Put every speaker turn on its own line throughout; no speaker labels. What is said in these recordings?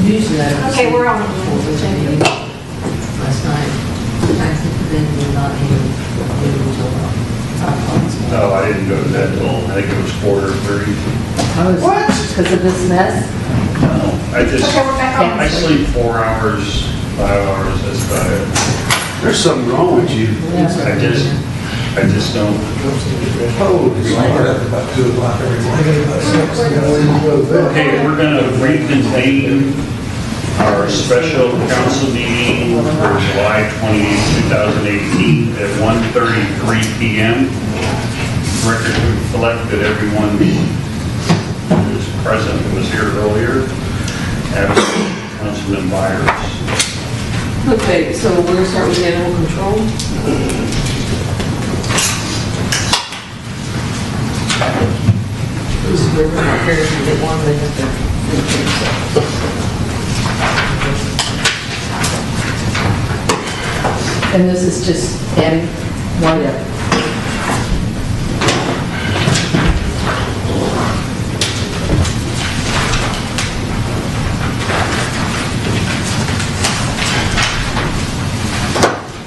Usually I don't.
Okay, we're on.
Last night, I think then we're not even until
No, I didn't go to that till, I think it was 4:30.
What? Because of this mess?
No, I just,
Okay, we're back on.
I sleep 4 hours, 5 hours, that's about it.
There's something wrong with you.
I just don't.
About 2 o'clock every morning.
Okay, we're gonna reconvene our special council meeting for July 28, 2018 at 1:33 p.m. Record reflect that everyone who is present who was here earlier. Absent Councilman Byers.
Okay, so we're going to start with animal control. This is where we're not here to get one, they have to. And this is just adding one up.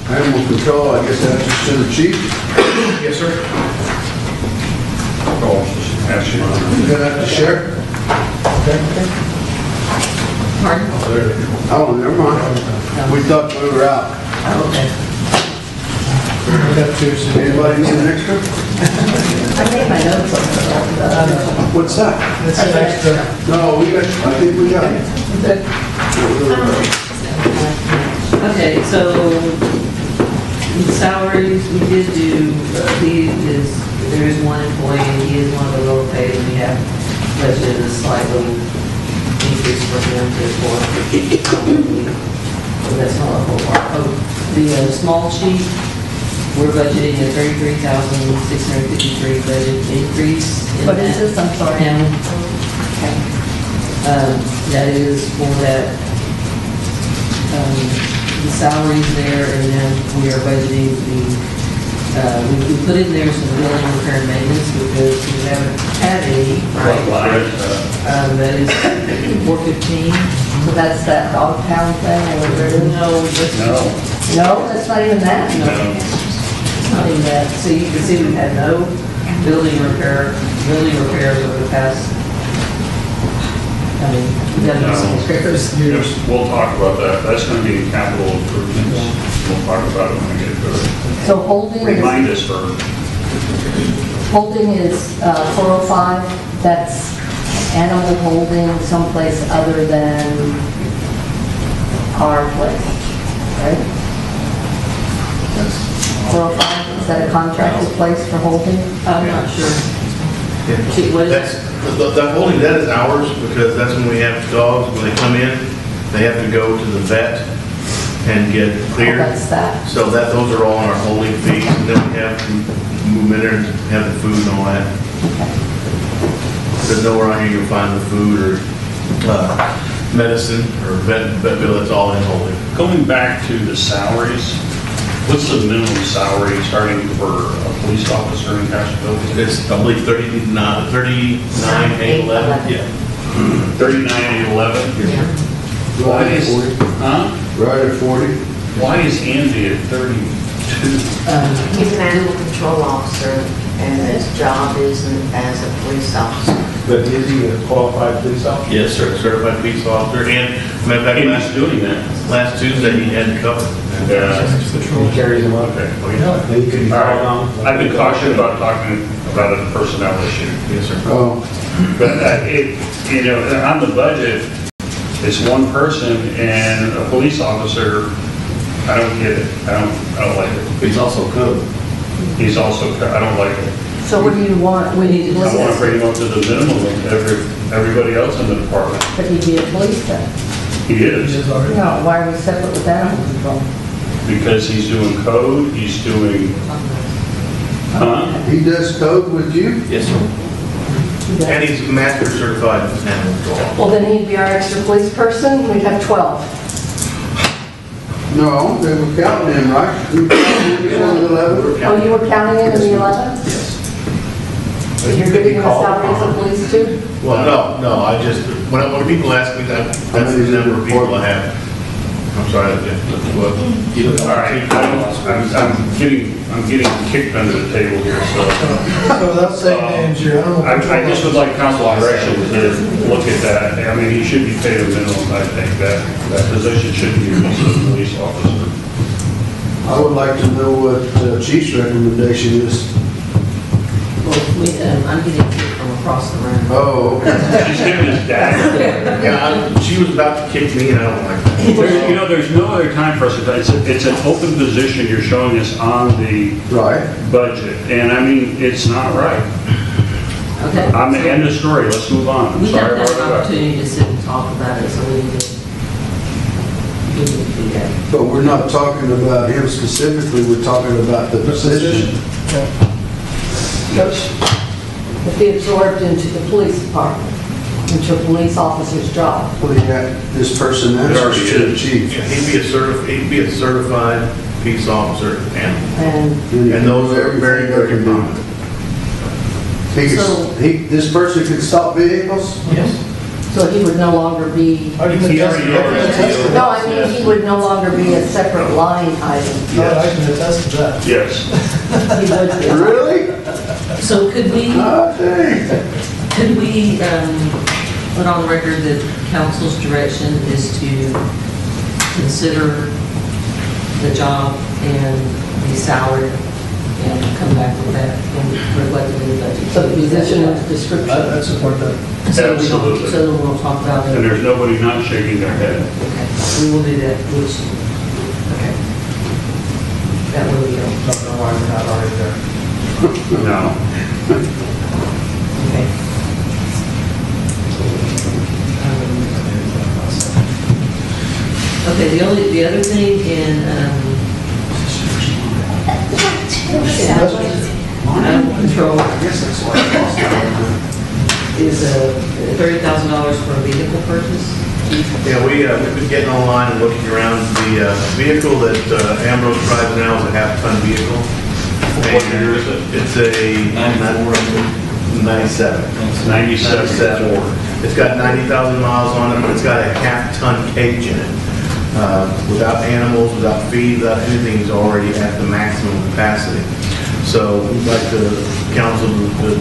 Animal control, I guess that's just to the chief.
Yes, sir. Oh, just ask you.
You got that to share?
Pardon?
Oh, never mind. We thought we were out.
Okay.
Anybody need an extra?
I made my notes on that.
What's that?
That's an extra.
No, I think we got it.
Okay, so the salaries, we did do, there is one employee, and he is one of the lower paid, and we have budgeted a slight little increase for him to so that's not a whole lot. Oh, the small sheet, we're budgeting a $33,653 budget increase.
What is this? I'm sorry.
That is for that, the salaries there, and then we are budgeting we put in there some building repair and maintenance because we haven't had any, right? That is 415.
So that's that dog pound thing or whatever it is?
No,
No, that's not even that?
it's not even that. So you can see we've had no building repairs over the past, we've got no some repairs.
Yes, we'll talk about that. That's going to be capital improvements. We'll talk about it when we get to it.
So holding
Remind
is,
us for,
405, that's animal holding someplace other than our place, right? 405, is that a contracted place for holding?
I'm not sure. See, what is
That holding, that is ours, because that's when we have dogs, when they come in, they have to go to the vet and get
Oh,
cleared.
that's that.
So that, those are all on our holding fees, and then we have to move in there and have the food and all that. There's nowhere on here you'll find the food or medicine or vet bill, it's all in holding.
going back to the salaries, what's the minimum salary starting for a police officer in Castroville?
It's, I believe, 39,811. Yeah.
39,811?
Yeah.
Why is, huh?
Right at 40.
Why is Andy at 32?
He's an animal control officer, and his job isn't as a police officer.
But is he a qualified police officer?
Yes, sir, certified police officer, and matter of fact,
He's doing that.
last Tuesday he had it covered.
He carries him up.
Okay.
Then he could be
All
called
right.
on.
I've been cautious about talking about a personnel issue.
Yes, sir.
Oh,
But on the budget, it's one person and a police officer. I don't get it. I don't like it.
He's also code.
He's also, I don't like it.
So what do you want? We need to
I want to bring him up to the minimum of everybody else in the department.
But he'd be a police then.
He is,
No, why are we separate with animal control?
because he's doing code, he's doing,
he does code with you?
Yes, sir. And he's master certified animal control.
Well, then he'd be our extra police person, we'd have 12.
No, they were counting him, right? You were counting him before the 11?
Oh, you were counting him in the 11?
Yes.
So you're giving them a salary as a police too?
Well, no, I just, when people ask me that, that's the number of people I have. I'm sorry, well,
All right, I'm getting kicked under the table here, so.
Without saying names, your animal
I
control
just would like council direction to look at that. I mean, he should be paid a minimum, I think, that position should be a police officer.
I would like to know what Chief's recommendation is.
Well, I'm getting kicked from across the room.
Oh, okay.
He's giving his dad.
yeah, she was about to kick me and I don't like that.
There's no other time for us to, it's an open position you're showing us on the
Right.
budget. And I mean, it's not right.
Okay.
I'm the end of story. Let's move on. I'm
We
sorry
haven't had
about
an
that.
opportunity to sit and talk about it, so we need to do that.
But we're not talking about him specifically, we're talking about the position.
If they absorbed into the police department, into a police officer's job.
Well, he got this person
It
answers
already
to the
is.
chief.
Yeah, he'd be a certified peace officer and
And
those are very good common.
So-
This person can stop vehicles?
Yes.
so he would no longer be,
I can
He
attest
already
to that.
no, I mean, he would no longer be a separate line item.
No, I can attest to that.
Yes.
He would be.
Really?
So could we,
Oh, dang.
put on record that council's direction is to consider the job and the salary and come back with that and reflect it in the budget?
So the position and description.
I support that.
So we don't-
Absolutely.
So then we'll talk about
And
it.
there's nobody not shaking their head.
Okay, we will do that, which, okay. That way we don't,
Don't know why we're not already there.
No.
okay. Okay, the other thing in, animal control
I guess that's why I lost that.
is $30,000 for a vehicle purchase.
Yeah, we've been getting online and looking around. The vehicle that Ambrose drives now is a half-ton vehicle.
What year is it?
It's a 97.
97.
It's got 90,000 miles on it, but it's got a half-ton cage in it. Without animals, without feed, without anything, he's already at the maximum capacity. So we'd like the council to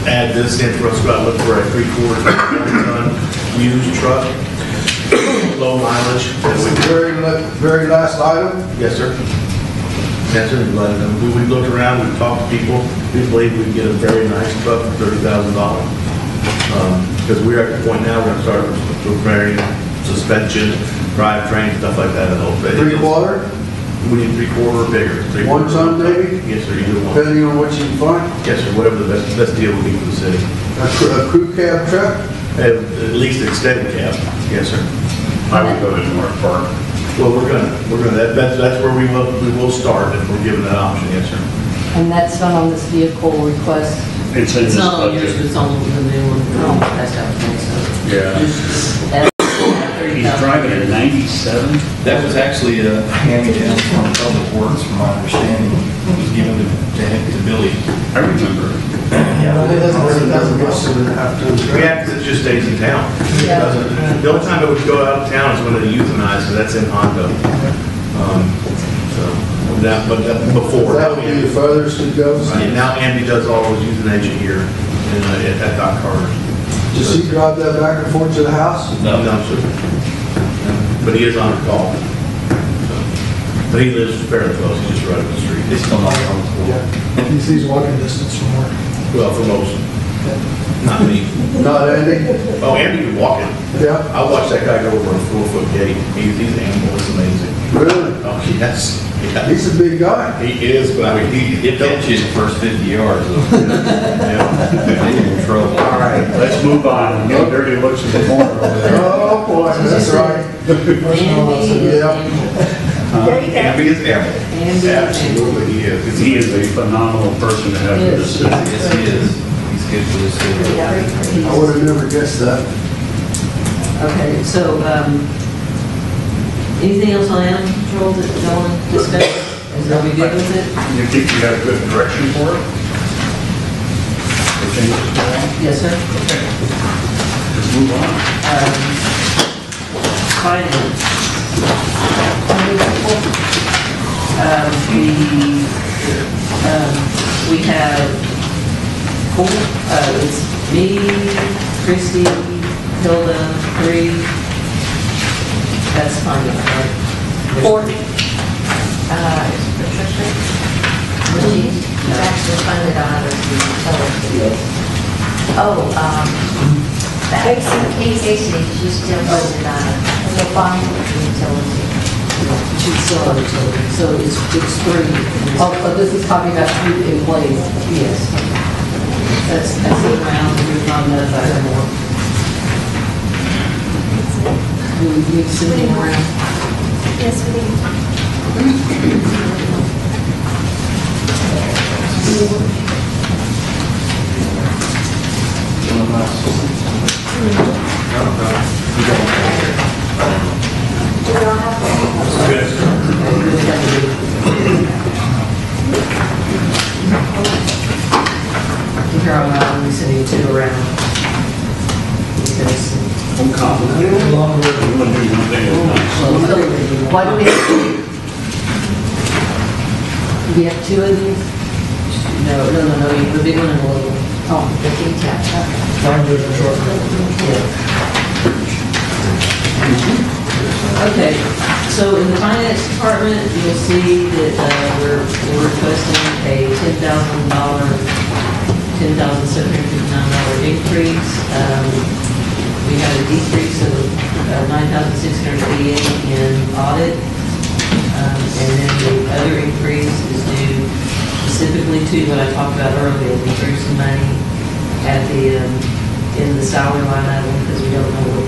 add this in for us, to look for a 3/4 ton used truck, low mileage.
That's the very last item?
Yes, sir. Yes, sir. We looked around, we talked to people. We believe we can get a very nice truck for $30,000. Because we're at the point now, we're going to start preparing suspension, drivetrain, stuff like that. And hope that-
3/4?
We need 3/4 or bigger.
1 ton maybe?
Yes, sir, either one.
Depending on what you can find.
Yes, sir, whatever the best deal would be for the city.
A crew cab truck?
At least extended cab. Yes, sir.
I would go to North Park.
Well, that's where we will start if we're given that option, yes, sir.
And that's not on this vehicle request.
It's in
It's
this
not on yours,
budget.
it's on the new one. Oh, that's how it goes, so.
Yeah.
Just add
He's
30,000.
driving a 97?
That was actually a hand-me-down from Public Works, from my understanding. It was given to Billy.
I remember.
Yeah, 'cause it just stays in town. It
Yeah.
doesn't, the only time it would go out of town is when they euthanize, so that's in Hondo. Before.
That would be the furthest it goes?
Right, now Andy does all his euthanasia here at Doc Carter.
Does he drive that back and forth to the house?
No, sir. But he is on call. But he lives fairly close, he's just right up the street.
It's still not on the floor.
He's walking distance from work.
Well, for most, not me.
Not Andy?
Oh, Andy can walk it.
Yeah.
I watched that guy go over a 4-foot gate. He's an animal, it's amazing.
Really?
Oh, yes. Yeah.
He's a big guy.
He is, but I mean,
It gets you the first 50 yards, though.
yeah.
Then you're in trouble.
All right, let's move on. No dirty looks in the corner over there.
Oh, boy, that's right.
Andy is
Yeah.
Andy.
Andy is animal.
Andy is
Absolutely, he is.
He is a phenomenal person to have in this city.
Yes, he is. He's good for this city.
I would have never guessed that.
Okay, so, anything else on animal control that you want to discuss? Is that we good with it?
You think you got a good direction for it? changes to that?
Yes, sir.
Okay. Let's move on.
Finance. We have four, it's me, Christie, Hilda, 3. That's finance, right?
4.
Is Patricia? She's actually funded out of the utility. Oh, Casey, she's still funded out of the utility.
She's still on utility, so it's 3.
Oh, so this is talking about 3 employees.
Yes. That's the amount, we've not notified anymore. Do we need to send them around?
Yes, we do. Do we all have
Here I'm not, we send you 2 around. Because,
I'm confident. You want to do one thing at a time.
well,
Why do we have 2? Do we have 2 of these?
no, the big one and the little one.
Oh, the detail.
Larger and shorter.
Okay, so in the finance department, you'll see that we're requesting a $10,759 increase. We had a decrease of $9,688 in audit. And then the other increase is due specifically to what I talked about earlier. We threw some money at in the salary line item because we don't know what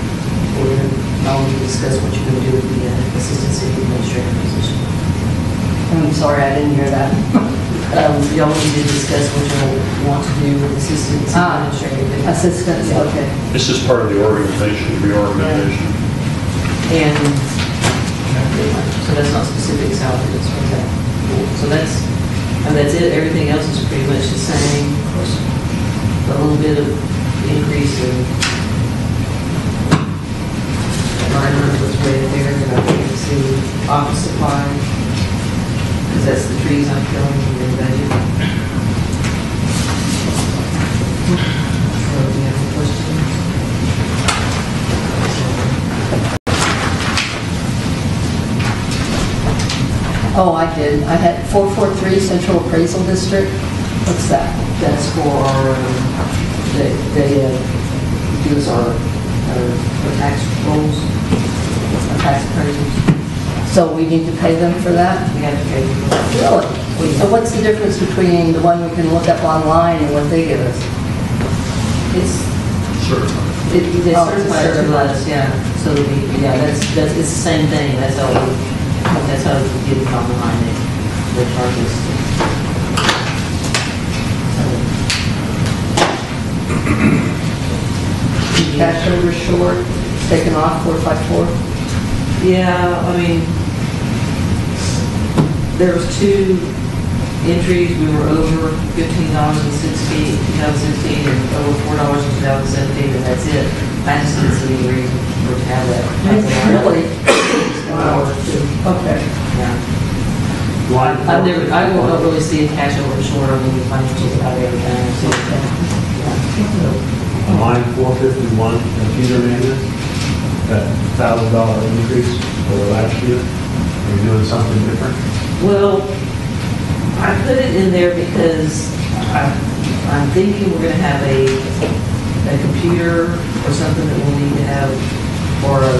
we're going to, I'll discuss what you're going to do with the assistant city administrator position.
I'm sorry, I didn't hear that.
Y'all need to discuss what you'll want to do with assistant city administrator.
Assistants, okay.
This is part of the organization, reorganization.
And so that's not specific salary, that's what that. So that's it. Everything else is pretty much the same. Of course, a little bit of increase in line was way there, and I can't see office supply, because that's the trees I'm killing in the budget. So, do you have any questions?
Oh, I did. I had 443 Central Appraisal District. What's that?
That's for, they use our tax rolls, our tax appraisals.
So we need to pay them for that?
We have to pay them.
Really? So what's the difference between the one we can look up online and what they give us?
It's,
Certified.
it's
Oh, it's
certified to
certified.
us, yeah. So that's, it's the same thing, that's how we get it online, they charge us.
Cash over short, taken off 454?
Yeah, I mean, there was 2 entries, we were over $15 in 2016 and over $4 in 2017, and that's it. I just didn't see any reason for it to have that.
Really?
Wow.
Okay.
Yeah. I won't really see a cash over short on the financials about everything. So, yeah.
Line 451, computer maintenance, that $1,000 increase over last year. Are you doing something different?
Well, I put it in there because I'm thinking we're going to have a computer or something that we'll need to have, or a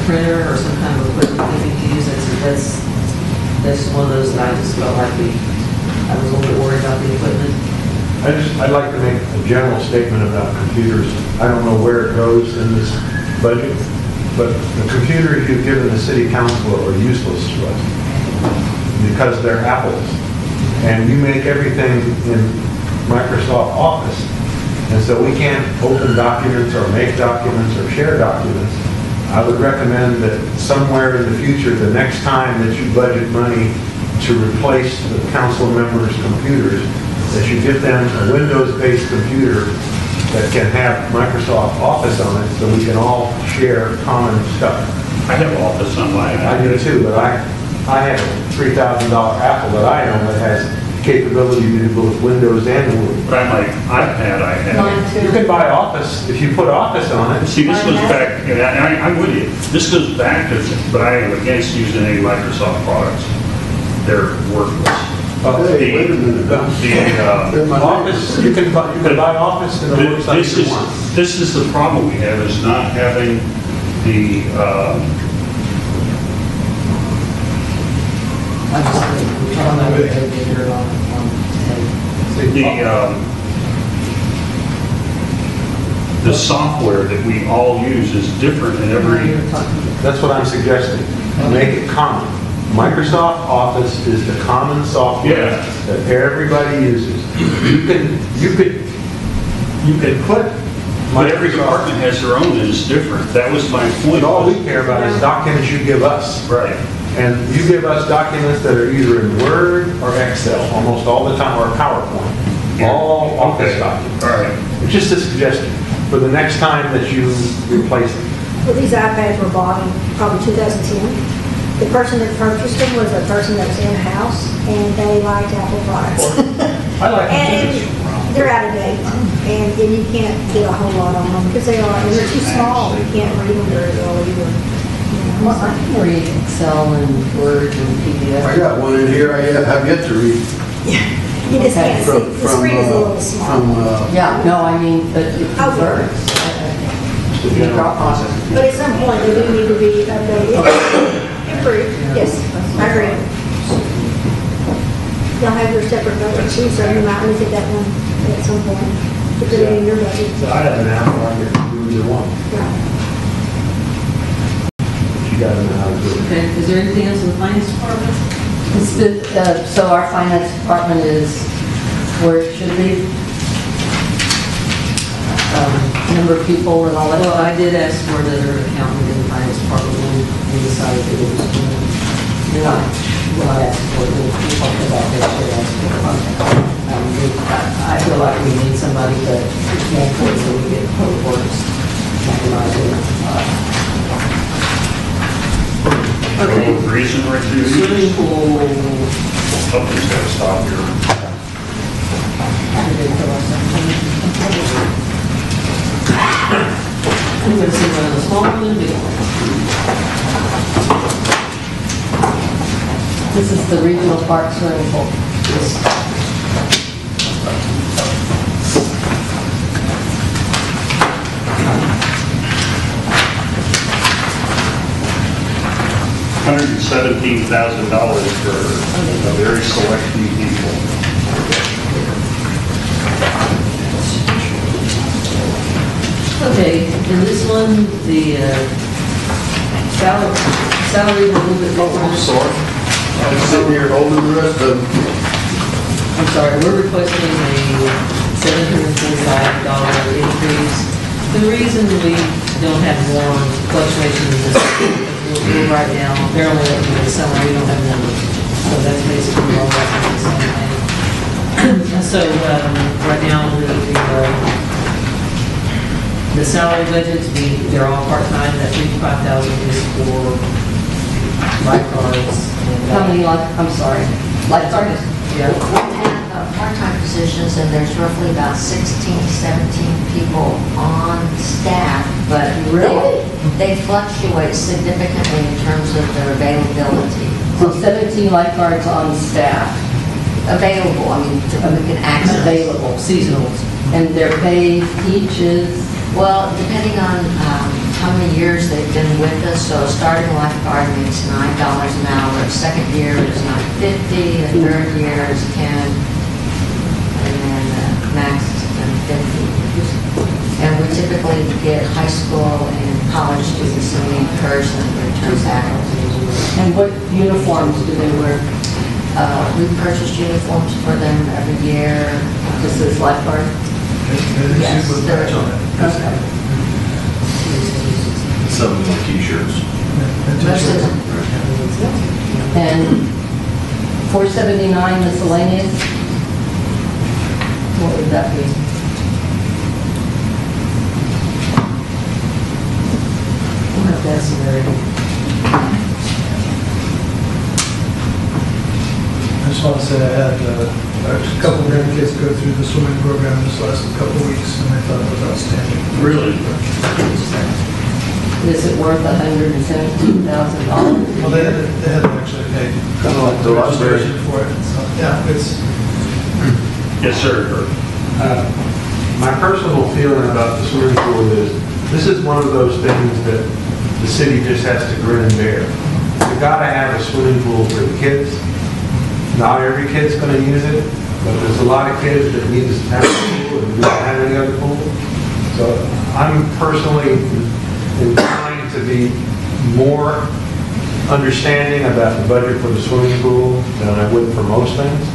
printer or some kind of equipment that we can use. That's one of those that I just felt like I was a little bit worried about the equipment.
I'd like to make a general statement about computers. I don't know where it goes in this budget, but the computers you've given the city council are useless to us because they're Apples. And you make everything in Microsoft Office. And so we can't open documents or make documents or share documents. I would recommend that somewhere in the future, the next time that you budget money to replace the council members' computers, that you give them a Windows-based computer that can have Microsoft Office on it, so we can all share common stuff.
I have Office on mine.
I do too, but I have a $3,000 Apple that I own that has capability to do both Windows and Word.
But on my iPad, I have.
Mine
You
too.
can buy Office, if you put Office on it.
See, this goes back, and I'm with you. This goes back to, but I am against using any Microsoft products. They're worthless.
Hey, wait a minute.
The,
Office, you can buy Office and it works like
This
you
is,
want.
this is the problem we have, is not having the,
I just think, I don't know what they did here
the software that we all use is different in every,
That's what I'm suggesting. Make it common. Microsoft Office is the common software
Yeah.
that everybody uses. You could put
but every
Microsoft,
department has their own that is different. That was my point.
but all we care about is documents you give us.
Right.
And you give us documents that are either in Word or Excel, almost all the time, or PowerPoint. All Office documents.
All right.
It's just a suggestion for the next time that you replace it.
Well, these iPads were bought in probably 2010. The person that purchased them was a person that was in-house, and they liked Apple products.
I like
And they're out of date, and then you can't get a whole lot on them, because they're too small, you can't read them very well either. You
Well,
know,
I can read Excel and Word and PDF.
I got one in here I have yet to read.
You just can't see, the screen is a little small.
Yeah, no, I mean, but it
Oh,
converts.
Just a general process.
But at some point, they do need to be updated, improved, yes, I agree. Y'all have your separate budget too, so you might look at that one at some point, put it in your budget.
So I have an Apple, I can do either one.
Right.
You gotta know how to do it.
Okay, is there anything else in the finance department?
So our finance department is where it should be. Number of people and all that.
Well, I did ask for another accountant in the finance department, and we decided that it was,
You're not, well, I asked for it, we'll talk about that, should ask for it. I feel like we need somebody that can, so we get public works.
okay,
Reason right through.
swimming pool,
Something's got to stop here.
I'm gonna see one of the small one and big one.
This is the regional park swimming pool.
$117,000 for a very select few people.
Okay, in this one, the salary is a little bit lower.
I'm sorry. I was sitting here holding the rest of them.
I'm sorry, we're requesting a $745 increase. The reason we don't have more fluctuation in this, we're right now, apparently looking at the summer, we don't have numbers. So that's basically all that's the same thing. So, right now, the salary budgets, they're all part-time, that $55,000 is for lifeguards. and,
How many, I'm sorry, lifeguards?
Yeah.
We have part-time positions, and there's roughly about 16, 17 people on staff, but
Really?
they fluctuate significantly in terms of their availability.
So 17 lifeguards on staff,
Available, I mean, we can access.
available,
Seasonals.
and their pay each is,
Well, depending on how many years they've been with us, so a starting lifeguard makes $9 an hour, second year is $9.50, the third year is 10, and then max is $10.50. And we typically get high school and college students, and we encourage them to return back.
and what uniforms do they wear?
We purchase uniforms for them every year.
This is lifeguard?
Yes, they're-
Okay.
Some of the t-shirts.
most of them.
And 479 miscellaneous? What would that be?
We'll have to ask some
I just want to say I had a couple of grandkids go through the swimming program this last couple of weeks, and I thought it was outstanding.
Really?
Is it worth $117,000?
Well, they had actually paid
Kind of like the library.
registration for it, so, yeah, it's,
Yes, sir.
My personal feeling about the swimming pool is, this is one of those things that the city just has to grin and bear. You gotta have a swimming pool for the kids. Not every kid's gonna use it, but there's a lot of kids that need to have a pool and don't have any other pool. So I'm personally inclined to be more understanding about the budget for the swimming pool than I would for most things.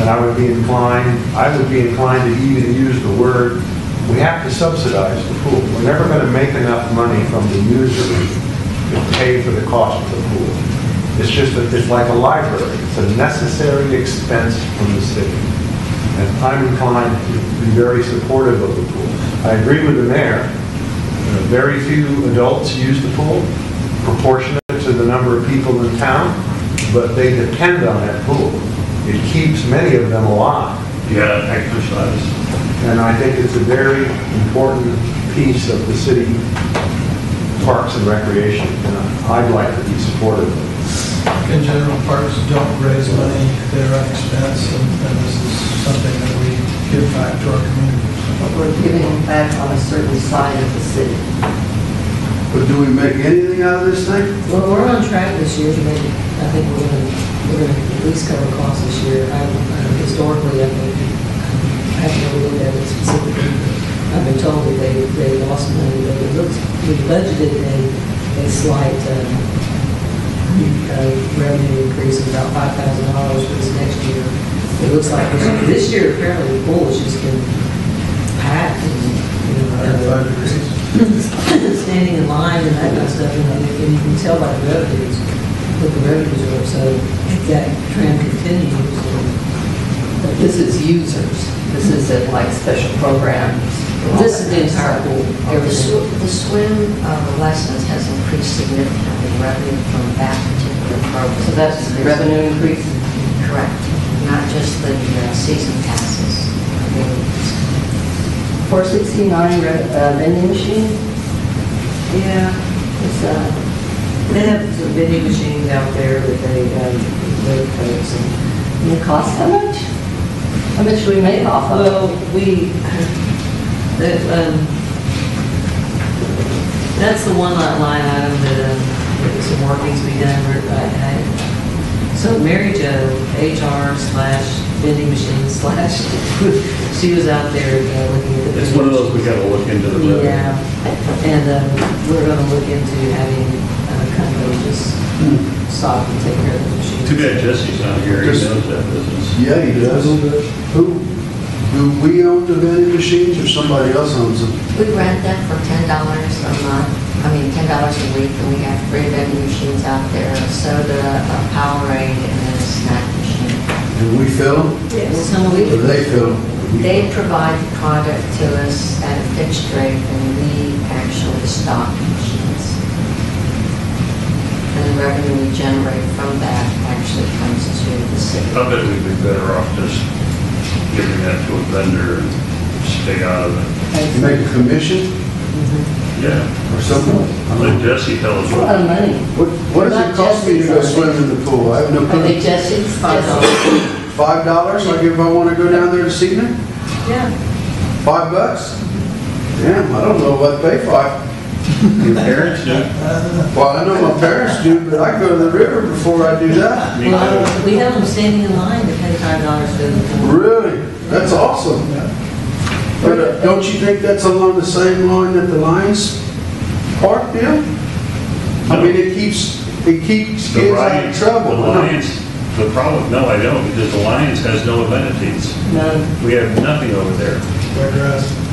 And I would be inclined to even use the word, we have to subsidize the pool. We're never going to make enough money from the user to pay for the cost of the pool. It's just that it's like a library. It's a necessary expense from the city. And I'm inclined to be very supportive of the pool. I agree with the mayor. Very few adults use the pool, proportionate to the number of people in town, but they depend on that pool. It keeps many of them alive.
Yeah, exercise.
And I think it's a very important piece of the city parks and recreation, and I'd like to be supportive of it.
in general, parks don't raise money, they're an expense, and this is something that we give back to our community.
But we're giving back on a certain side of the city.
But do we make anything out of this thing?
Well, we're on track this year to make, I think we're gonna at least cover costs this year. Historically, I think, I haven't really looked at it specifically. I've been told that they lost money, but it looks, we budgeted a slight, revenue increase of about $5,000 for this next year. It looks like this year apparently the pool has just been packed and standing in line and that kind of stuff, and you can tell by the revenues, what the revenues are, so if that trend continues.
But this is users. This isn't like special programs.
This is the entire pool.
The swim lessons has increased significantly revenue from that particular program.
So that's the revenue increase?
Correct. Not just the season passes.
469 vending machine?
Yeah,
It's,
they have some vending machines out there that they folks and
it costs how much? How much do we make off of it?
well, that's the one line item that some work needs to be done. So Mary Jo, HR/vending machine / she was out there looking at the.
It's one of those, we gotta look into the budget.
Yeah, and we're gonna look into having kind of just stop and take care of the machines.
Too bad Jesse's not here, he knows that business.
Yeah, he does. Who, do we own the vending machines or somebody else owns them?
We rent them for $10 a month, $10 a week, and we have 3 vending machines out there, a soda, a Powerade, and then a snack machine.
And we fill them?
Well, some of
Or
we,
they fill them?
They provide the product to us at a fixed rate, and we actually stock machines. And the revenue we generate from that actually comes to the city.
I bet we'd be better off just giving that to a vendor and stay out of it.
Make a commission
Yeah.
or something?
Let Jesse tell us
It's a lot of
what.
money.
What does it cost me to go swim in the pool? I have no
I think
clue.
Jesse's
$5.
$5, like if I want to go down there this evening?
yeah.
$5? Damn, I don't know what they pay
Your parents do.
Well, I know my parents do, but I go to the river before I do that.
Me too.
Well, we have them standing in line to pay $5 for the pool.
Really? That's awesome. But don't you think that's along the same line that the Lions Park deal? I mean, it keeps
The
kids out of
Lions,
trouble.
the Lions, the problem, no, I don't, because the Lions has no amenities.
None.
We have nothing over there.
Red grass.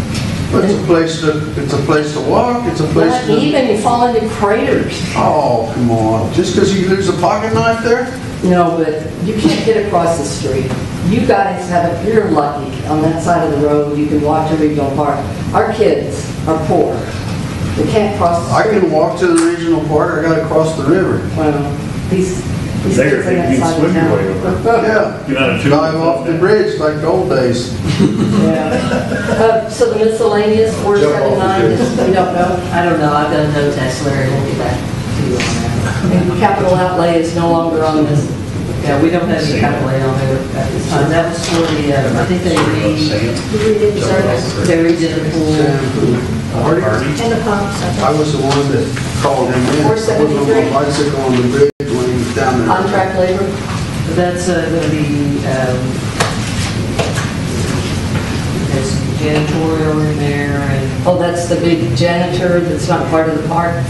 But it's a place to walk, it's a place
But
to...
even you fall into craters.
Oh, come on. Just because you lose a pocket knife there?
No, but you can't get across the street. you guys have, you're lucky on that side of the road, you can walk to Regional Park. Our kids are poor. They can't cross the
I
street.
can walk to the regional park, I gotta cross the river.
Well, these
There,
kids on
you
that
can
side of
swim your way
town.
Yeah.
Get on a tube.
Dive off the bridge like the old days.
Yeah. So the miscellaneous, 479, we don't know.
I don't know, I've got a note text Larry, we'll get back to you on that.
And capital outlay is no longer on this.
Yeah, we don't have any calculate on there at this time. That was for the, I think they redid the pool.
Marty?
And the pumps.
I was the one that called him in. I was on
473.
my bicycle on the bridge when he was down there.
Contract labor,
That's gonna be, there's janitorial in there and,
oh, that's the big janitor that's not part of the park?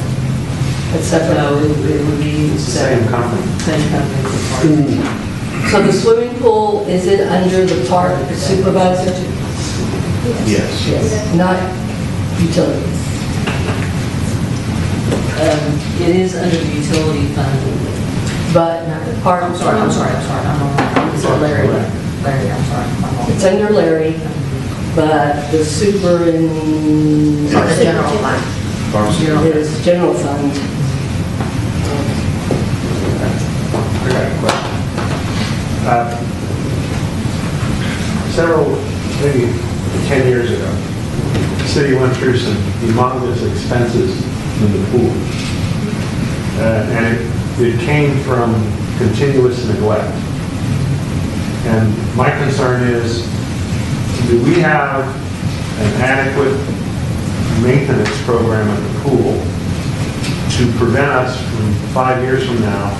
That's separate.
no, it would be.
Same company.
Same company.
Hmm.
So the swimming pool, is it under the park supervisor?
Yes.
Yes. Not utilities.
It is under the utility fund.
But not the park.
I'm sorry, I'm on, is it Larry? Larry, I'm sorry. I'm on.
It's under Larry, but the super in...
The general fund.
Is general fund.
I got a question. Several, maybe 10 years ago, the city went through some humongous expenses in the pool. And it came from continuous neglect. And my concern is, do we have an adequate maintenance program at the pool to prevent us from 5 years from now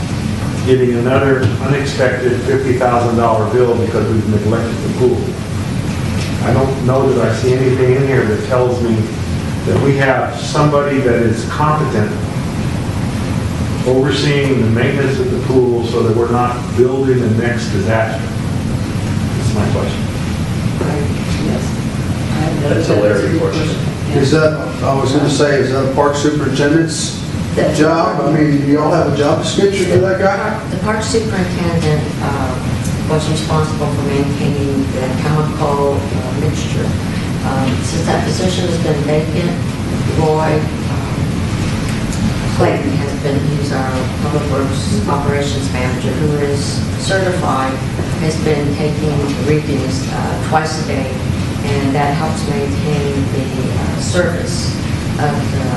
getting another unexpected $50,000 bill because we've neglected the pool? I don't know that I see anything in here that tells me that we have somebody that is competent overseeing the maintenance of the pool so that we're not building the next disaster. That's my question.
Yes.
That's a Larry question.
Is that, I was gonna say, is that a park superintendent's job? I mean, do y'all have a job description for that guy?
The park superintendent was responsible for maintaining the chemical mixture. Since that position has been vacant, Roy Clayton has been, he's our public works operations manager, who is certified, has been taking readings twice a day, and that helps maintain the surface of the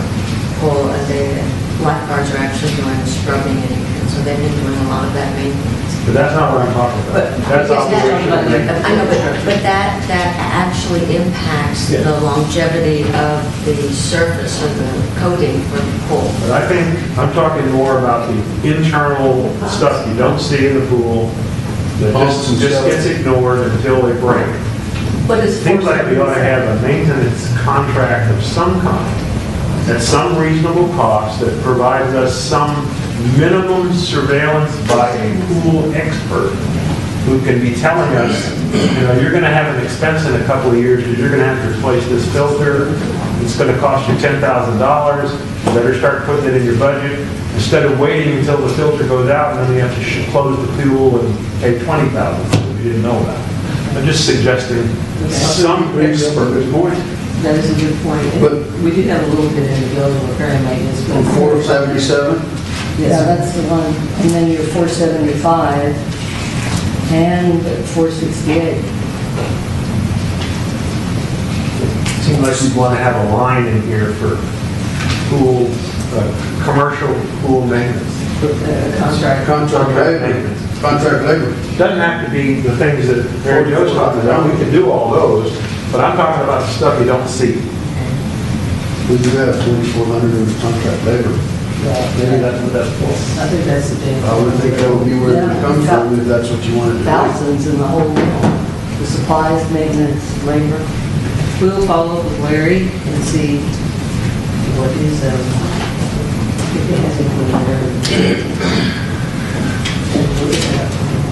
pool. And the lifeguards are actually doing the scrubbing, and so they've been doing a lot of that maintenance.
But that's not what I'm talking about. That's operational maintenance.
I know, but that actually impacts
Yeah.
the longevity of the surface of the coating for the pool.
But I think, I'm talking more about the internal stuff you don't see in the pool that
Pumps and
just
stuff.
gets ignored until they break.
What is
Seems like we ought to have a maintenance contract of some kind at some reasonable cost that provides us some minimum surveillance by a pool expert who can be telling us, you know, you're going to have an expense in a couple of years because you're going to have to replace this filter. It's going to cost you $10,000. You better start putting it in your budget instead of waiting until the filter goes out and then you have to close the pool and pay $20,000 that you didn't know about. I'm just suggesting some expert.
That is a good point.
But-
We do have a little bit in the building repair and maintenance. but-
On 477?
Yeah,
Yes,
that's the one, and then your 475 and 468.
Seems like you'd want to have a line in here for pool, commercial pool maintenance.
contract.
Contract labor. Contract labor.
Doesn't have to be the things that Mary Jo's talking about, we can do all those, but I'm talking about the stuff you don't see.
We do have 2,400 in contract labor.
Maybe that's what that's for.
I think that's the thing.
I would think that would be where it comes from if that's what you wanted to do.
Thousands in the whole world. The supplies, maintenance, labor.
We'll follow up with Larry and see what his, if he has included there.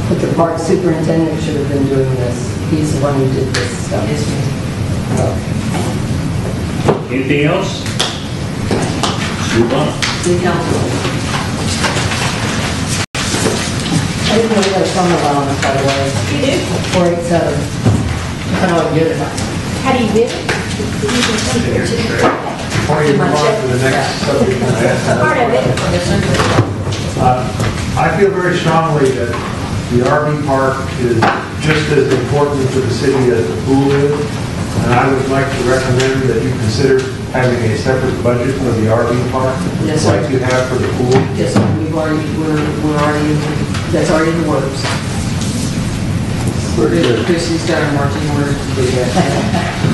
But the park superintendent should have been doing this. He's the one who did this stuff.
Yes, ma'am.
Anything else? Let's move on.
City council.
didn't know we had a phone number on us, by the way.
You do?
487. I know I get it.
How do you get it? You can send it to me.
Before you move on to the next subject, can I ask
Part of
another
it.
question? I feel very strongly that the RV park is just as important to the city as the pool is, and I would like to recommend that you consider having a separate budget for the RV park,
Yes, sir.
like you have for the pool.
Yes, sir, we're already, that's already in the works.
Very good.
Christie's got our marching orders to do that.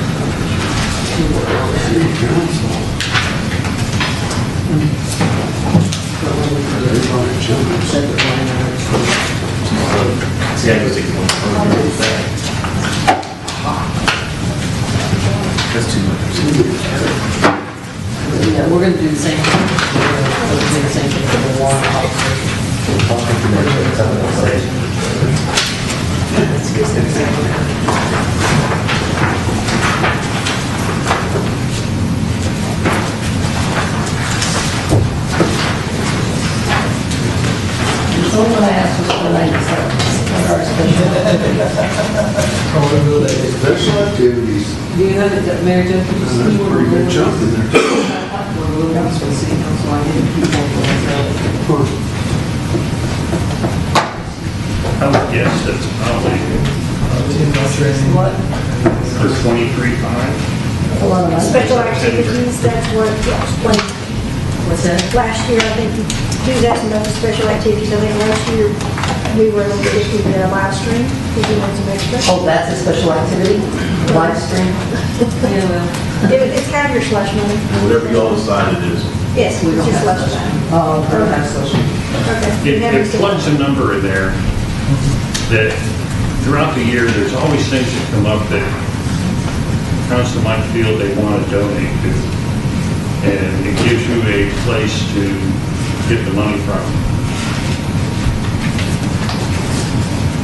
Separate line items.
See, I was thinking, that's too much.
Yeah, we're gonna do the same thing. We're gonna do the same thing for the water officer.
So what I asked was for 97. What our special.
Special activities.
Do you have it, Mary Jo? Could you see
That's a
where
pretty
we're
good
going?
jump in there.
We're moving on to the city council, I didn't keep on going, so.
I would guess that's probably
What?
for 23.5.
A lot of money.
Special activities, that's what, like,
What's that?
last year, I think, do that and those special activities. I think last year, we were able to get the live stream, because we wanted some extra.
Oh, that's a special activity? Live stream?
Yeah, well,
It's kind of your slush money.
Whatever y'all decide it is.
Yes,
we
it's
don't
your
have
slush
social.
money.
Oh,
we don't have social.
Okay.
It plugs a number in there that throughout the year, there's always things that come up that council might feel they want to donate to. And it gives you a place to get the money from.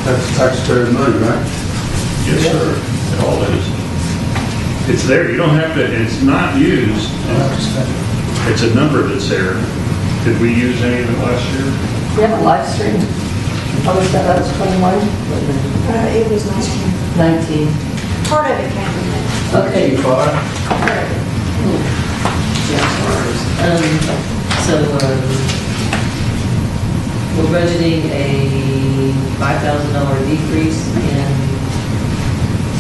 That's taxpayer money, right?
Yes, sir. It all is. It's there. You don't have to, it's not used. It's a number that's there. Did we use any of it last year?
We have a live stream. How was that? That was 21?
It was 19.
19.
Part of it counted.
Okay.
We're budgeting a $5,000 decrease in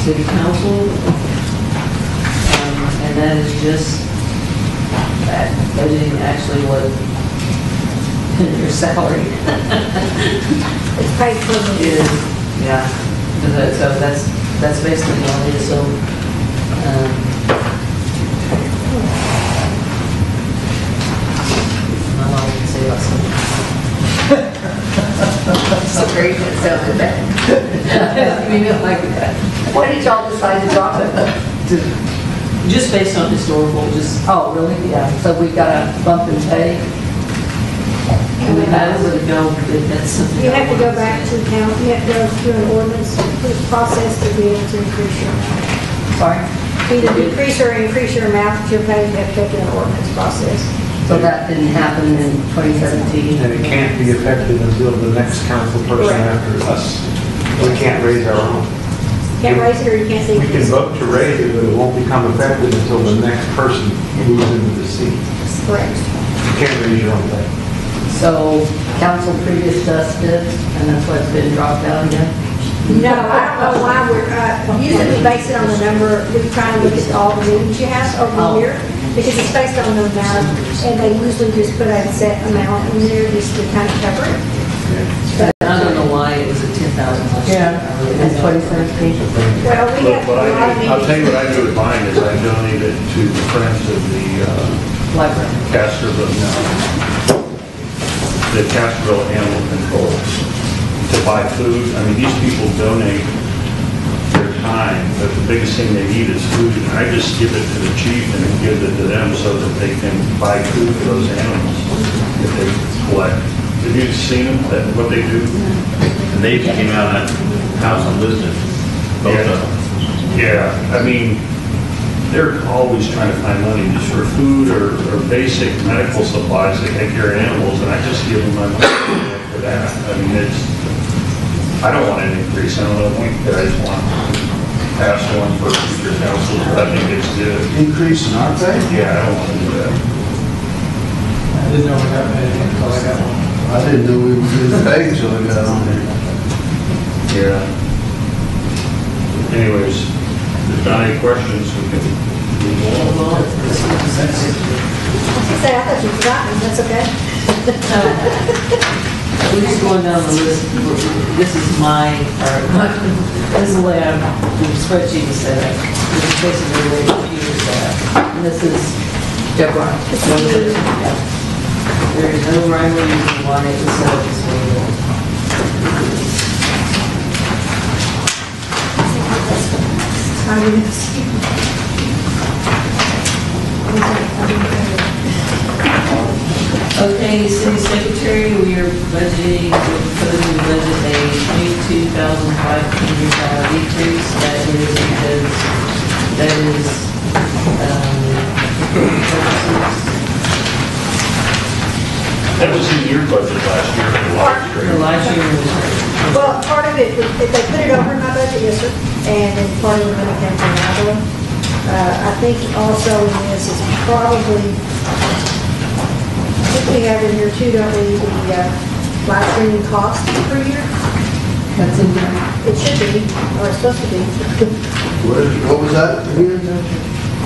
city council. And that is just that budgeting actually what your salary
It's paid for the year.
is. Yeah. So that's basically all it is. So, not all I can say about something.
So great, that sounded bad.
I mean, it like that.
Why did y'all decide to drop it?
Just based on historical, just,
Oh, really? Yeah, so we got a bump in pay?
and we had it with a go, that's something.
You have to go back to the count, you have to go through an ordinance process to be able to increase your amount.
Sorry?
Either decrease or increase your amount that you're paying, you have to go through an ordinance process.
So that didn't happen in 2017?
And it can't be effective until the next council person
Correct.
after us. We can't raise our own.
Can't raise it or you can't
We can
decrease it.
vote to raise it, but it won't become effective until the next person moves into the seat.
Correct.
You can't raise your own pay.
So council previous to us did, and that's why it's been dropped down again?
No, I don't know why we're, usually we base it on the number, we try and look at all the meetings you have over the year, because it's based on the amount, and they usually just put a set amount in there just to kind of cover it.
I don't know why it was at 10,000 last year.
In 2017?
Well, we have a
But
lot of
I'll tell you
meetings.
what I do with mine is I donate it to the Friends of
Library.
the Castroville Animal Control to buy food. I mean, these people donate their time, but the biggest thing they need is food. And I just give it to the chief and give it to them so that they can buy food for those animals that they collect. Have you seen them, what they do?
And they just came out of that house on Lisbon, both of them.
Yeah, I mean, they're always trying to find money just for food or basic medical supplies to take care of animals, and I just give them my money for that. I mean, I don't want an increase, I don't know if you guys want to pass one for future councils, but I think it's good.
Increase in our pay?
Yeah, I don't want to do that.
I didn't know we got paid until I got one.
I didn't know we were getting paid till I got on there.
Yeah. Anyways, if there's not any questions, we can move on.
You say, I thought you forgot me, that's okay.
We're just going down the list. This is my, this is the way the spreadsheet is set up. This is basically the way the computer is set up. And this is Deborah. There is no rhyme or reason why it was set up this way. Okay, city secretary, we are budgeting, we're proposing to budget a $22,500 decrease. That is because, that is,
That was in your budget last year for the live stream.
the last year was,
Well, part of it, if they put it over my budget, yes, sir, and then part of the money came from Iowa. I think also in this is probably, I think we have in here too, don't we, the live streaming cost per year?
that's in there.
It should be, or it's supposed to be.
What was that again?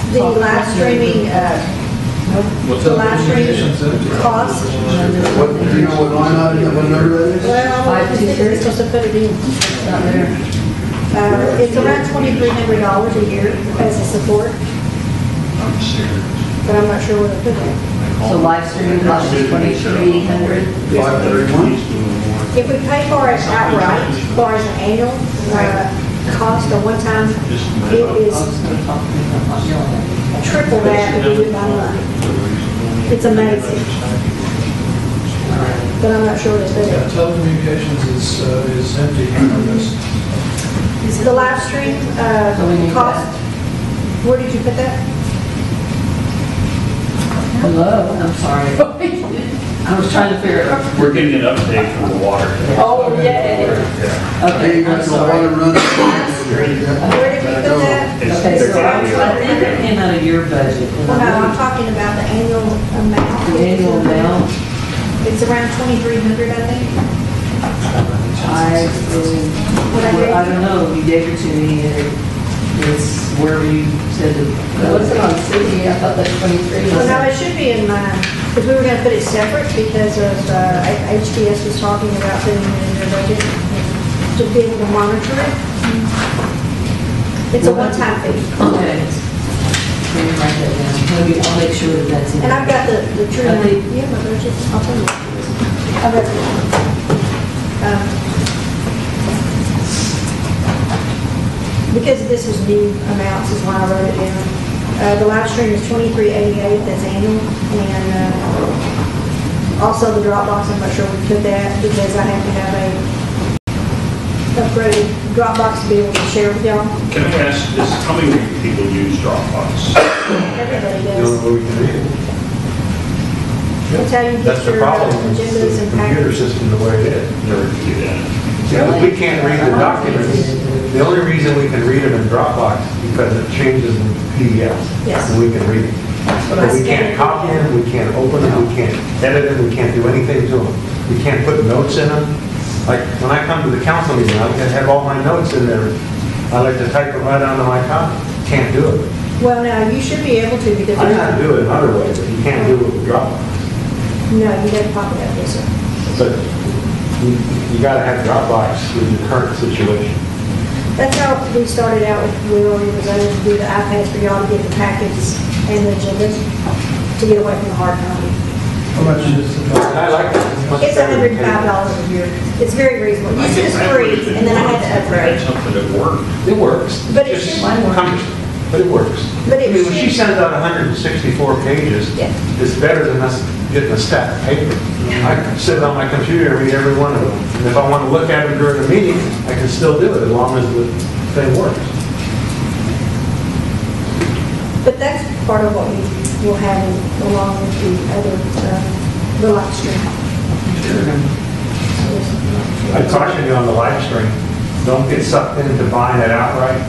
The live streaming, the live streaming cost.
What, do you know what line item, what number that is?
Well, it's supposed to put it in.
It's not there.
It's around $2,300 a year as a support, but I'm not sure where to put it.
So live streaming cost is $2,300.
531?
If we pay for it outright, as far as an annual cost, or one time, it is triple that if we do it by month. It's amazing. But I'm not sure what to put
Yeah,
it.
telecommunications is empty on this.
The live stream cost, where did you put that?
Hello, I'm sorry. I was trying to figure out.
We're getting an update from the water.
Oh, yay.
Yeah.
Okay, I'm
The
sorry.
water runs.
Where did we put that?
It's-
Okay, so
they're
I
getting
think it came out of your budget.
Well, no, I'm talking about the annual amount.
The annual amount,
It's around 2,300, I think.
I don't know, you gave it to me, and it's wherever you said it.
What's it on city? I thought that's 23.
Well, no, it should be in mine, because we were gonna put it separate because of, HDS was talking about putting it in their budget to be able to monitor it. It's a one-time fee.
Okay. Let me write that down. I'll make sure that that's in.
And I've got the true,
I think-
yeah, my budget, I'll tell you. I've got because this is new amounts is why I wrote it down. The live stream is $23.88, that's annual, and also the Dropbox, I'm not sure we put that because I have to have a upgraded Dropbox to be able to share with y'all.
Can I ask, how many people use Dropbox?
Everybody
The only
does.
way we can read it.
That's how you
That's
get
the
your
problem, is
agendas
the
and
computer
packages.
system the way it is.
Never do that.
Yeah, but we can't read the documents. The only reason we can read them in Dropbox is because it changes in PDF.
Yes.
And we can read them. But we can't copy them, we can't open them, we can't edit them, we can't do anything to them. We can't put notes in them. Like, when I come to the council meeting, I can have all my notes in there. I like to type them right onto my copy. Can't do it.
Well, now, you should be able to because.
I know how to do it another way, but you can't do it with Dropbox.
No, you gotta pop it up, yes, sir.
But you gotta have Dropbox with your current situation.
That's how we started out with Will, we was able to do the iPads for y'all to get the packets and the agendas to get away from the hard copy.
How much is the cost?
I like it. Much
It's
better than
$105 a year. It's very reasonable. Used to was free, and then I had to upgrade.
That's something that worked.
It works.
But it
Just
should-
cumbersome, but it works.
But it
I mean, when she
should-
sends out 164 pages,
Yeah.
it's better than us getting a stack of paper. I can sit on my computer and read every one of them. And if I want to look at it during a meeting, I can still do it as long as the thing works.
But that's part of what we will have along with the other, the live stream.
I to caution you on the live stream, don't get sucked into buying it outright,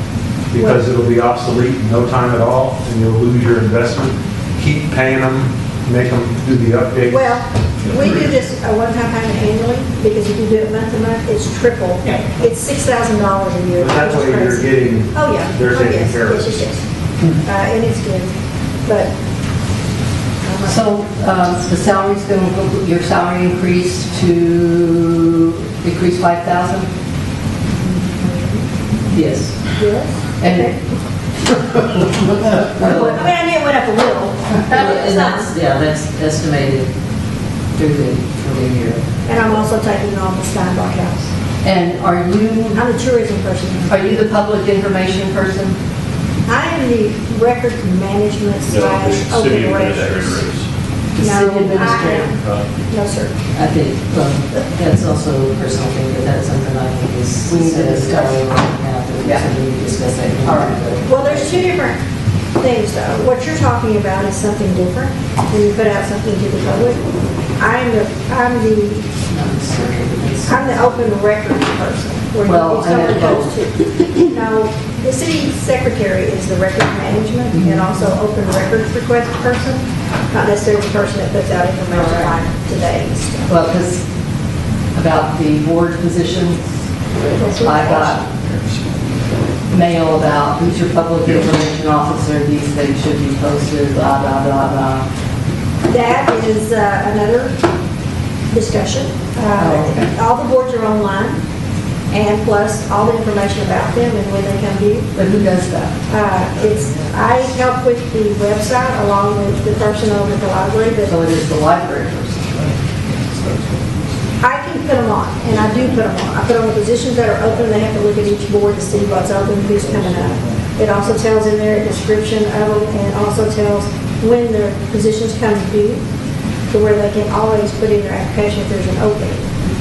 because it'll be obsolete in no time at all, and you'll lose your investment. Keep paying them, make them do the updates.
Well, we do this a one-time payment annually, because if you do it month to month, it's triple.
Yeah.
It's $6,000 a year.
But that
which is
way you're
crazy.
getting,
Oh, yeah.
they're
Oh,
taking
yes,
care of
yes,
us.
yes, yes. And it's good, but.
So the salary's going to, your salary increase to increase 5,000?
Yes.
Yes.
And
Well, I mean, I knew it went up a little.
And that's, yeah, that's estimated through the year.
And I'm also taking on the Steinbach House.
And are
I'm the tourism person.
you the public information person?
I am the record management
No, the
/
city
open
administrator
records.
is.
The
No,
city administrator?
No, sir.
I think, that's also a personal thing, but that's something I think is.
We need to discuss.
Yeah, we need to discuss that.
All right.
Well, there's two different things, though. What you're talking about is something different when you put out something to the public. I'm the
Not necessarily, but it's-
I'm the open record person. Where
Well,
if someone
I meant
goes to, no, the city secretary is the record management and also open records request person, not necessarily the person that puts out information like today's.
Well, because about the board positions, I got mail about who's your public information officer, these things should be posted, blah, blah, blah, blah.
That is another discussion.
Oh, okay.
All the boards are online, and plus all the information about them and when they come due.
But who does that?
I help with the website along with the person over at the library, but
So it is the library person.
I can put them on, and I do put them on. I put on the positions that are open, they have to look at each board to see what's open, who's coming up. It also tells in there a description of them, and also tells when their positions come due, to where they can always put in their application if there's an opening.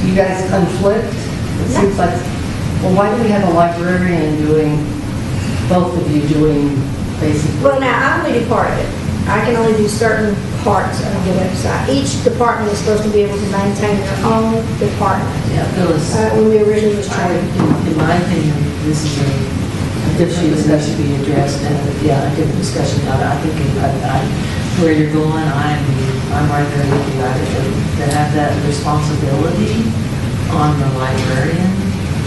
You guys conflict? It seems like, well, why do we have a librarian doing, both of you doing basically?
Well, now, I only do part of it. I can only do certain parts of the website. Each department is supposed to be able to maintain their own department.
Yeah, Phyllis,
When we originally was
I,
trained.
in my opinion, this is a different issue that should be addressed, and, yeah, a different discussion. I think where you're going, I'm right there with you. I think to have that responsibility on the librarian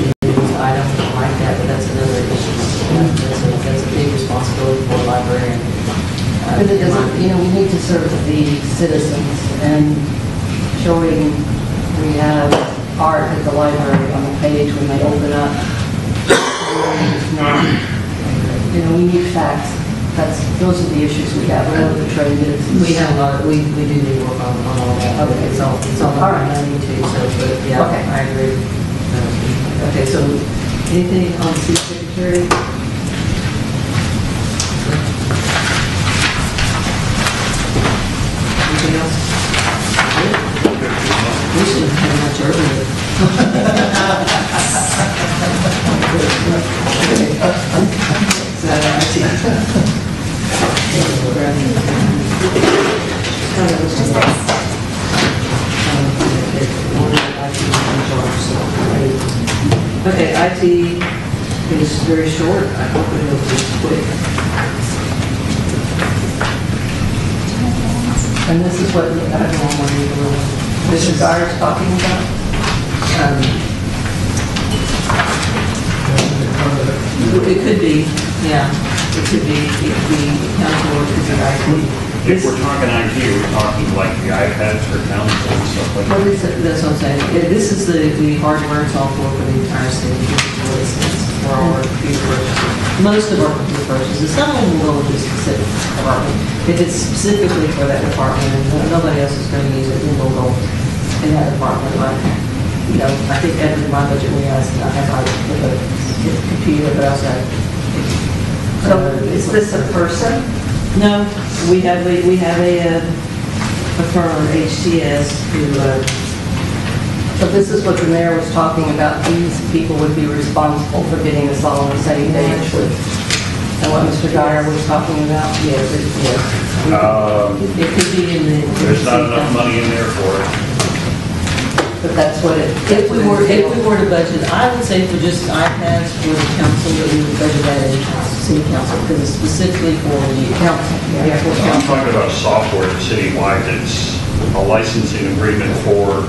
is, I don't like that, but that's another issue. That's a big responsibility for a librarian.
Because it doesn't, you know, we need to serve the citizens, and showing we have art at the library on the page when they open up. It's not, you know, we need facts. Those are the issues we have. We know what the trend is.
We have a lot, we do need to work on all that.
Okay.
It's all
All right.
money too, so, but yeah,
Okay.
I agree. Okay, so anything on the city secretary? Anything else? We should have had much earlier. Is that Okay, IT is very short. I hope it will be quick.
And this is what, I don't know what Mr. Dyer's talking about?
It could be, yeah, it could be council or it could be IT.
If we're talking IT, we're talking like the iPads for council and stuff like
Well,
that.
that's what I'm saying. This is the hardware and software for the entire city. This is what it says for all our computer purchases. Most of our computer purchases, some of them will go to a specific department. If it's specifically for that department and nobody else is going to use it, then we'll go in that department. Like, you know, I think every my budget we ask, I have like a computer, but I also have.
So is this a person?
No, we have a firm, HTS, who,
So this is what the mayor was talking about, these people would be responsible for getting us all on the same page with, and what Mr. Dyer was talking about?
yes, It could be in the.
There's not enough money in there for it.
But that's what it.
If we were to budget, I would say for just iPads for the council, that we would budget that in city council, because it's specifically for the council. Yeah, for
I'm
council.
talking about software citywide, it's a licensing agreement for,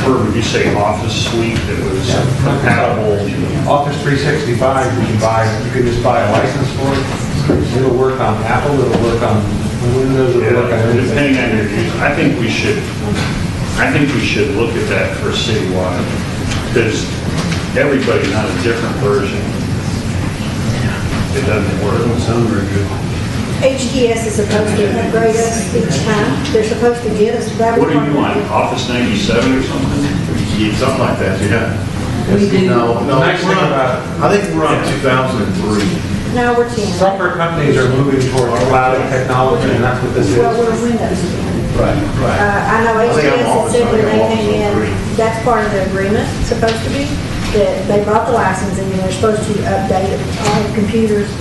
would you say Office Suite that was compatible?
Office 365, you can just buy a license for it. It'll work on Apple, it'll work on Windows, it'll work on anything.
Depending on your use, I think we should look at that for citywide, because everybody has a different version. It doesn't work. It doesn't sound very good.
HTS is supposed to upgrade us each time. They're supposed to get us.
What are you on, Office 97 or something?
Yeah, something like that, yeah.
We do.
No,
Nice thing
we're on,
about-
I think we're on 2003.
No, we're 10.
Software companies are moving toward cloud technology, and that's what this is.
Well, we're Windows.
Right, right.
I know
I think I'm
HTS
Office,
had said when
I think I'm
they came
Office
in, that's part of the agreement, supposed to be, that they bought the license and they're supposed to update all the computers.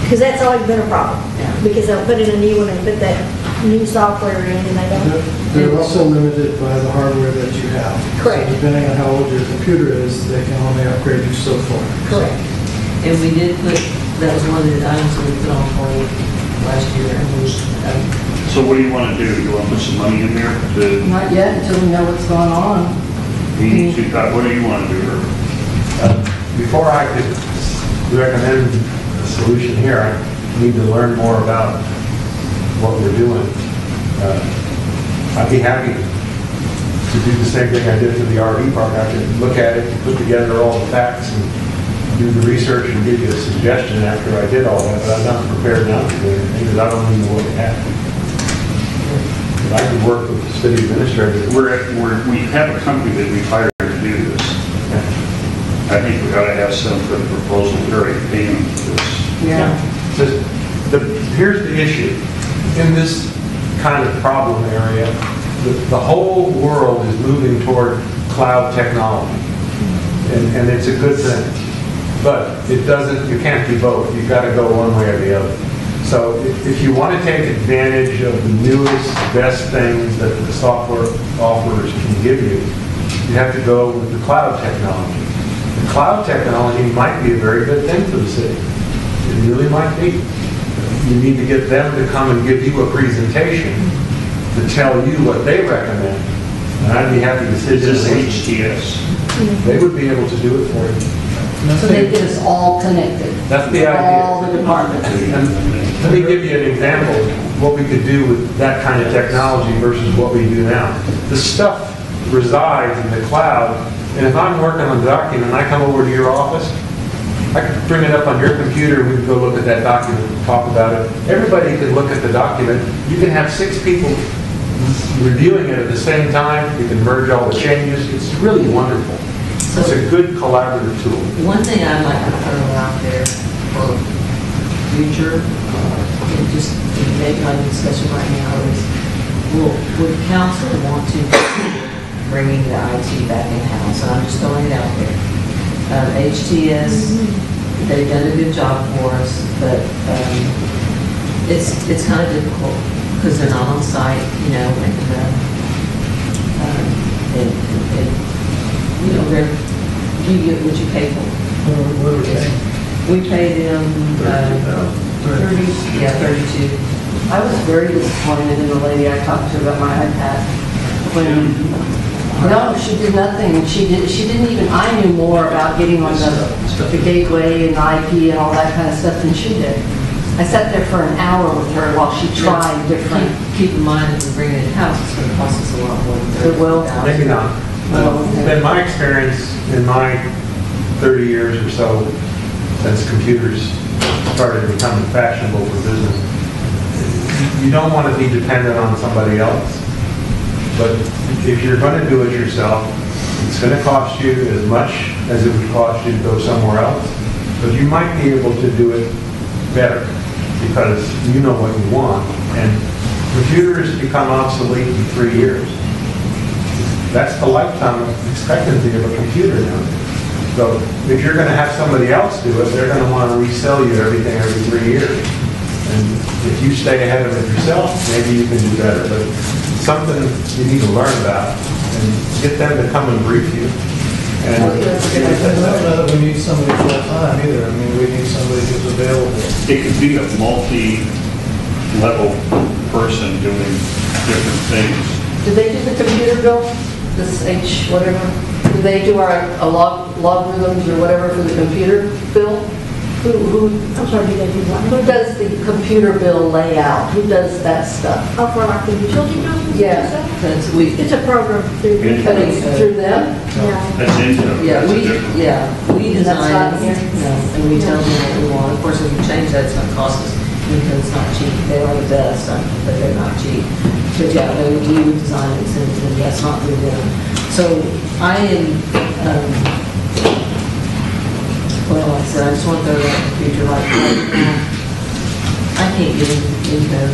Because that's always been a problem. Because they'll put in a new one and put that new software in and they don't.
They're also limited by the hardware that you have.
Correct.
So depending on how old your computer is, they can only upgrade you so far.
Correct.
And we did put, that was one of the items that we put on hold last year, and we,
So what do you want to do? You want to put some money in there to,
Not yet, until we know what's going on.
what do you want to do?
Before I could recommend a solution here, I need to learn more about what we're doing. I'd be happy to do the same thing I did for the RV park. I could look at it, put together all the facts, and do the research and give you a suggestion after I did all that, but I'm not prepared now to do anything, because I don't even know what we have. But I could work with the city administrator.
We have a company that we hired to do this. I think we ought to have some for the proposal, very payment for this.
Yeah.
Here's the issue. In this kind of problem area, the whole world is moving toward cloud technology. And it's a good thing. But it doesn't, you can't do both. You've got to go one way or the other. So if you want to take advantage of the newest, best things that the software offers can give you, you have to go with the cloud technology. The cloud technology might be a very good thing for the city. It really might be. You need to get them to come and give you a presentation to tell you what they recommend. And I'd be happy to sit
Is
in
this HTS?
They would be able to do it for you.
So they get us all connected.
That's the idea.
All the departments.
And let me give you an example of what we could do with that kind of technology versus what we do now. The stuff resides in the cloud, and if I'm working on a document and I come over to your office, I can bring it up on your computer, we can go look at that document, talk about it. Everybody can look at the document. You can have 6 people reviewing it at the same time. You can merge all the changes. It's really wonderful. It's a good collaborative tool.
one thing I'd like to throw out there for future, and just make my discussion right now is, would council want to consider bringing the IT back in-house? And I'm just throwing it out there. HTS, they've done a good job for us, but it's kind of difficult because they're not on site, you know, you know, you get what you pay for.
What are we paying?
We pay them 32.
I was very disappointed in the lady I talked to about my iPad. No, she did nothing. She didn't even, I knew more about getting on the gateway and IP and all that kind of stuff than she did. I sat there for an hour with her while she tried different.
Keep in mind, if we bring it in-house, it's going to cost us a lot more than
It will.
$30,000.
Maybe not. In my experience, in my 30 years or so, since computers started becoming fashionable for business, you don't want to be dependent on somebody else. But if you're going to do it yourself, it's going to cost you as much as it would cost you to go somewhere else. But you might be able to do it better because you know what you want. And computers become obsolete in 3 years. That's the lifetime expectancy of a computer now. So if you're going to have somebody else do it, they're going to want to resell you everything every 3 years. And if you stay ahead of it yourself, maybe you can do better. But something you need to learn about, and get them to come and brief you. And
I don't know that we need somebody full-time either. I mean, we need somebody who's available.
It could be a multi-level person doing different things.
Do they do the computer bill, this H, whatever? Do they do our logarithms or whatever for the computer bill? Who
I'm sorry, do they do what?
does the computer bill layout? Who does that stuff?
Oh, for like the utility bills?
Yeah.
That's, we,
It's a program through.
Yeah.
But it's through them?
Yeah.
That's into,
yeah,
that's a
we,
different.
yeah, we
That's
design,
not here?
no, and we tell them what we want. Of course, if we change that, it's gonna cost us, because it's not cheap. They don't do that stuff, but they're not cheap. But yeah, we would design it, and that's not through them. So I am, well, like I said, I just want to throw that in the future, like, right now, I can't get in there.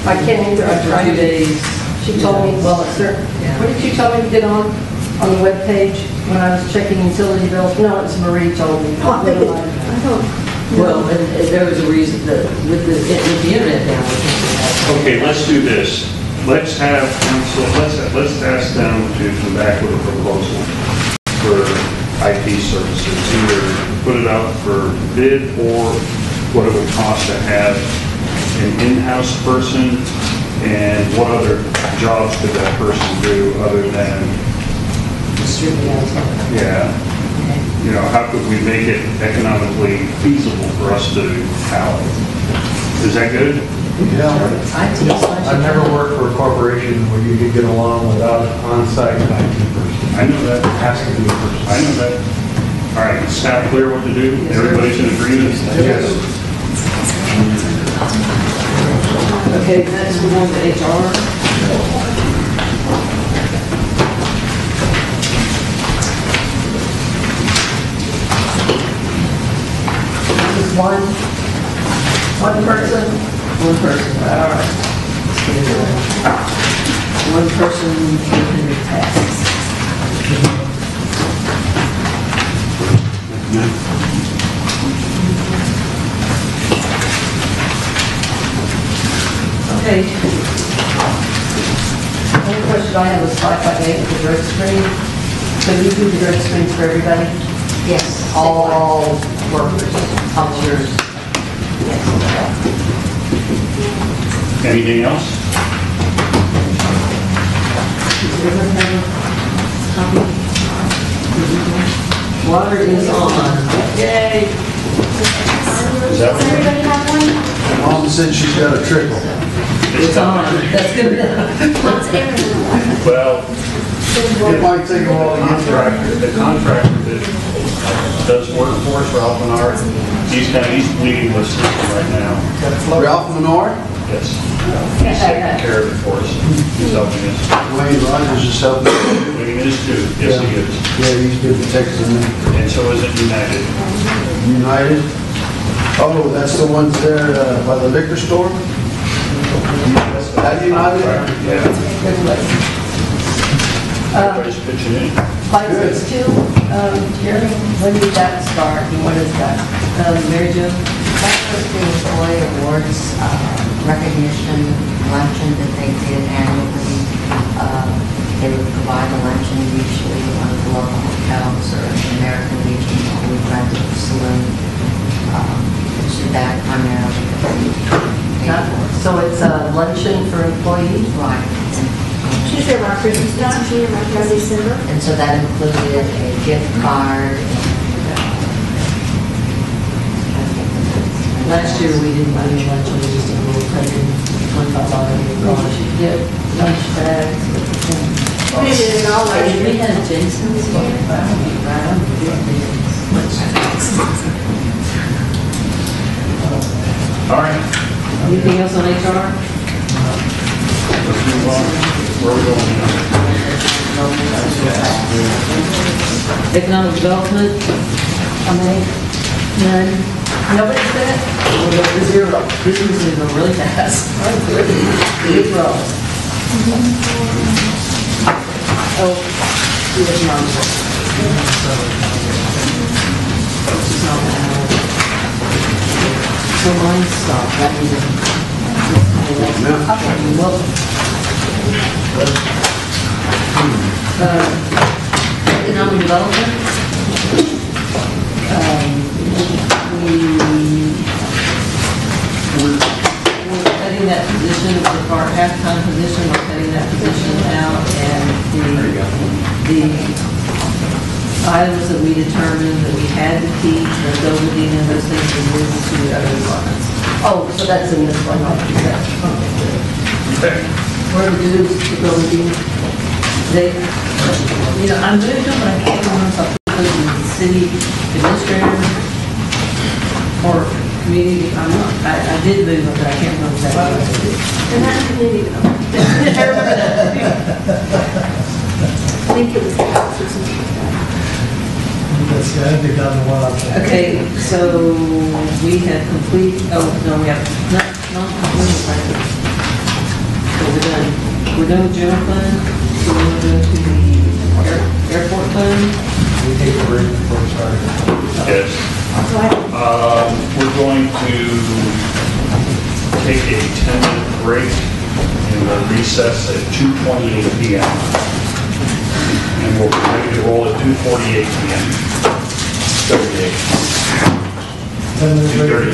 I can't either, I
For
tried
2
to.
days.
She told me, well, sir,
Yeah.
what did you tell me to get on the webpage when I was checking utility bills? No, it's Marie told me.
Oh, I think
Never
it,
mind.
I don't.
Well, and there was a reason that with the internet down, we think we have.
Okay, let's do this. Let's have council, let's ask them to come back with a proposal for IT services. Either put it out for bid or what it would cost to have an in-house person, and what other jobs could that person do other than,
Strictly out of town.
yeah,
Okay.
you know, how could we make it economically feasible for us to have? Is that good?
Yeah.
IT/.
I've never worked for a corporation where you could get along without an on-site IT person.
I know that.
It has to be a person.
I know that. All right, is staff clear what to do? Everybody's in agreement?
Yes.
Okay, next we go to HR.
Just one person?
One person, all right. Let's get it going. One person doing the tasks. Okay.
One question I have is 558 with the drug screen. So you do the drug screens for everybody?
Yes.
All workers, officers? Yes.
Anything else?
Does everyone have a copy? Water is on. Yay!
Is that
Does everybody have one?
Mom said she's got a trickle.
It's on. That's good enough.
What's everyone?
Well,
It might take a while to get there.
the contractor that does work for us, Ralph Menard, he's leading the system right now.
Ralph Menard,
Yes. He's taking care of it for us. He's helping us.
Wayne Rogers is helping.
Wayne is too. Yes, he is.
Yeah, he's been texting me.
And so is it United.
United. Oh, that's the ones there by the liquor store? That United?
Yeah.
Uh,
Everybody's pitching in.
562, Jeremy, when did that start and what is that?
Mary Jo?
That was the employee awards recognition luncheon that they did annually. They would provide a luncheon usually at one of the local hotels or the American Legion, or we rented a saloon. Did that primarily.
So it's a luncheon for employees?
Right.
She's there around Christmas time, she around December.
And so that included a gift card.
Last year, we didn't buy any lunch, we just did a little credit, $25 a you get lunch bags.
We did it all last
We
year.
had Jason's here, but I don't think I don't think
All right,
anything else on HR?
let's move on. Where are we going now?
Economic development?
How many? None? Nobody said it?
We'll go to zero. This is going to go really fast. Zero. Oh, here's mom. So mine stopped, that means. Well, Economic development. We're cutting that position, the part half-time position, we're cutting that position out, and the items that we determined that we had to keep, the building and those things, we moved to other departments.
Oh, so that's in this one, okay.
Okay.
Where the dues, the building, they, I'm moving them, but I can't remember if I put them in the city administrator or community, I'm not, I did move them, but I can't remember exactly what I did.
And that's community.
I remember that.
I think it was the house or something like that.
That's, I think that's the one I'm.
Okay, so we have complete, oh, no, we have not complete records. So we're done with general fund, so we're going to go to the airport fund.
We take a break before we start.
Yes. We're going to take a 10-minute break and we'll recess at 2:28 p.m. And we'll be ready to roll at 2:48 p.m.
10 minutes break.
2:30.